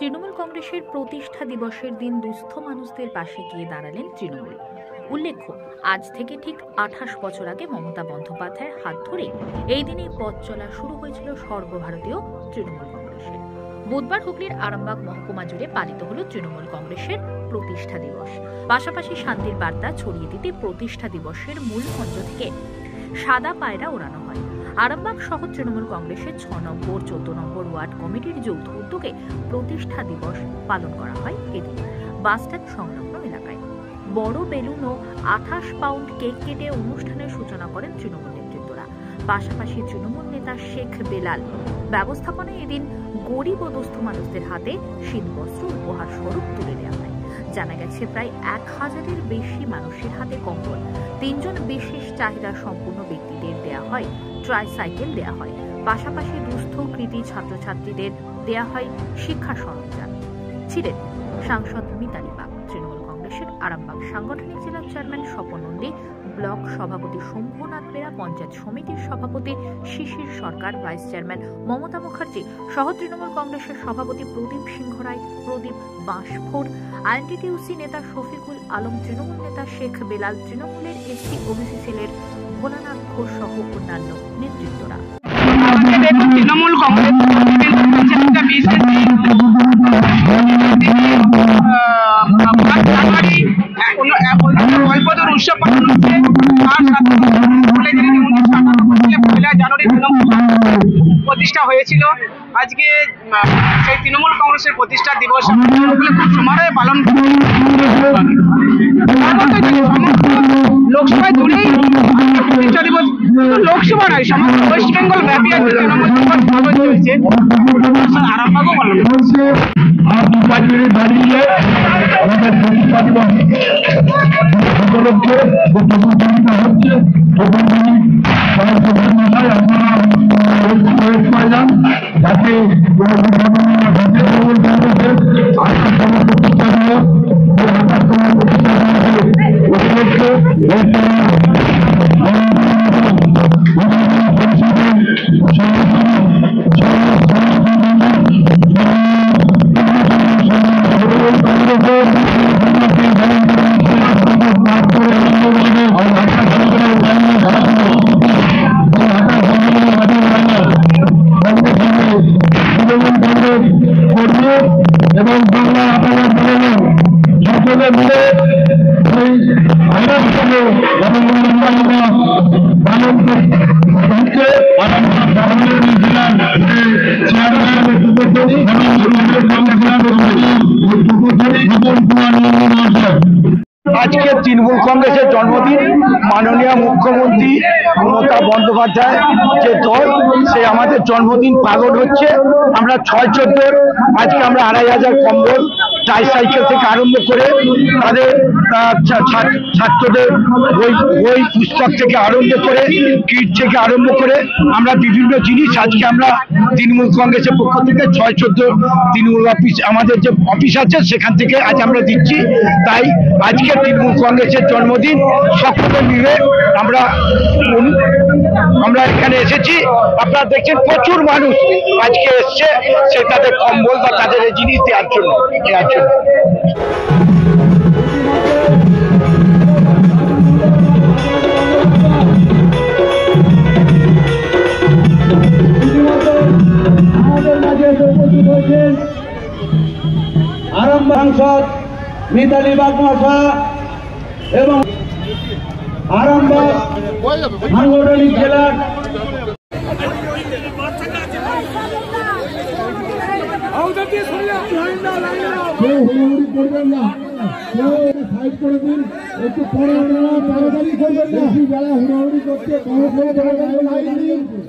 তৃণমূল কংগ্রেসের প্রতিষ্ঠা দিবসের দিন দুস্থ মানুষদের পাশে গিয়ে দাঁড়ালেন তৃণমূল। উল্লেখ্য, আজ থেকে ঠিক 28 বছর আগে মমতা বন্দ্যোপাধ্যায়ের হাত ধরে এই দিনে পথ চলা শুরু হয়েছিল সর্বভারতীয় তৃণমূল কংগ্রেসের। বুধবার হুগলির আরামবাগ মহকুমা জুড়ে পালিত হল তৃণমূল কংগ্রেসের প্রতিষ্ঠা দিবস। পাশাপাশি শান্তির বার্তা ছড়িয়ে দিতে প্রতিষ্ঠা দিবসের মূল মঞ্চ থেকে সাদা পায়রা ওড়ানো হয়। আরামবাগ শহর তৃণমূল কংগ্রেসের 6 নম্বর 14 নম্বর ওয়ার্ড কমিটির যৌথ উদ্যোগে প্রতিষ্ঠা দিবস পালন করা হয়। এদিন বাসস্ট্যান্ড সংলগ্ন এলাকায় বড় বেলুন ও 28 পাউন্ড কেক কেটে অনুষ্ঠানের সূচনা করেন তৃণমূল নেতৃত্বরা। পাশাপাশি তৃণমূল নেতা শেখ বেলাল ব্যবস্থাপনায় এদিন গরিব ও দুস্থ মানুষদের হাতে শীতবস্ত্র উপহার স্বরূপ তুলে দেওয়া হয়। জানা গেছে প্রায় 1000-এর বেশি মানুষের হাতে কম্বল, 3 জন বিশেষ চাহিদা সম্পন্ন ব্যক্তিদের দেয়া হয় ট্রাইসাইকেল দেয়া হয়। পাশাপাশি দুস্থ কৃতি ছাত্রছাত্রীদের দেয়া হয় শিক্ষা সরঞ্জাম। ছিলেন সাংসদ মিতালি বাগ, তৃণমূল কংগ্রেসের আরামবাগ সাংগঠনিক জেলা চেয়ারম্যান স্বপন নন্দী, ব্লক সভাপতি শম্ভুনাথ বেরা, পঞ্চায়েত সমিতির সভাপতি শিশির সরকার, ভাইস চেয়ারম্যান মমতা মুখার্জি সহ তৃণমূল কংগ্রেসের সভাপতি প্রদীপ সিংহ রায়, প্রদীপ বাঁশফোর, আইএনটিটিউসি নেতা শফিকুল আলম, তৃণমূল নেতা শেখ বেলাল, তৃণমূলের এসসি ওবিসি সেলের ভোলানাথ ঘোষ সহ অন্যান্য নেতৃত্বরা। তৃণমূল কংগ্রেস উৎসব পালন হচ্ছে। জানুয়ারি প্রতিষ্ঠা হয়েছিল। আজকে সেই তৃণমূল কংগ্রেসের প্রতিষ্ঠা দিবস খুব সমারোহে পালন লোকসভা জুড়েই প্রতিষ্ঠা দিবস, লোকসভা নয় সমগ্র ওয়েস্ট বেঙ্গল ব্যাপী তৃণমূল চলছে। আরামবাগও পালন করছে। এবং বাংলা সকলে মিলে আজকে তৃণমূল কংগ্রেসের জন্মদিন। মাননীয় মুখ্যমন্ত্রী মমতা বন্দ্যোপাধ্যায় যে দল, সে আমাদের জন্মদিন পালন হচ্ছে। আমরা 6-14 আজকে আমরা 2500 কম্বল, ট্রাইসাইকেল থেকে আরম্ভ করে তাদের ছাত্রদের বই পুস্তক থেকে আরম্ভ করে কিট থেকে আরম্ভ করে আমরা বিভিন্ন জিনিস আজকে আমরা তৃণমূল কংগ্রেসের পক্ষ থেকে 6-14 তৃণমূল অফিস, আমাদের যে অফিস আছে সেখান থেকে আজ আমরা দিচ্ছি। তাই আজকে তৃণমূল কংগ্রেসের জন্মদিন, সকলে মিলে আমরা এখানে এসেছি। আপনারা দেখছেন প্রচুর মানুষ আজকে এসছে সে তাদের কম্বল বা তাদের এই জিনিস দেওয়ার জন্য। আমাদের মাঝে উপস্থিত হয়েছেন আরামবাগ সাংসদ মিতালি বাগ মহাশয়া এবং আরামবাগ সাংগঠনিক জেলার করবেন না, সাইড করে দিন, একটু পরে তাড়াতাড়ি করবেন না। যারা হুড়াহুড়ি করছে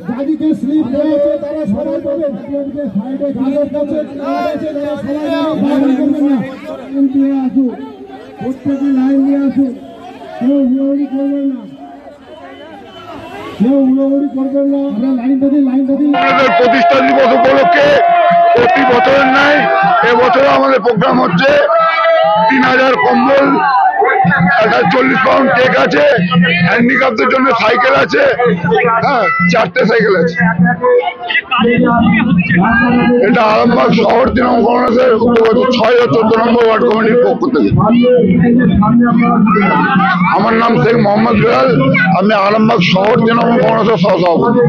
গাড়িতে স্লিপ দেওয়া হচ্ছে তারা সবাই পাবেন। সাইডে গাড়ির কাছে আসুন, প্রত্যেকে লাইন দিয়ে আসুন, কেউ হুড়াহুড়ি করবেন না, কেউ হুড়াহুড়ি করবেন না। আমরা লাইনটা দিই। প্রতিষ্ঠা দিবস উপলক্ষে প্রতি বছরের নাই এবছরও আমাদের প্রোগ্রাম হচ্ছে 3000 কম্বল একটা 40 পাউন্ড কেক আছে, হ্যান্ডিক্যাপদের জন্য সাইকেল আছে, হ্যাঁ 4টে সাইকেল আছে। এটা আরামবাগ শহর তৃণমূল কংগ্রেসের 6 ও 14 নম্বর ওয়ার্ড কমিটির পক্ষ থেকে। আমার নাম শেখ মোহাম্মদ বিলাল, আমি আরামবাগ শহর তৃণমূল কংগ্রেসের সহসভাপতি।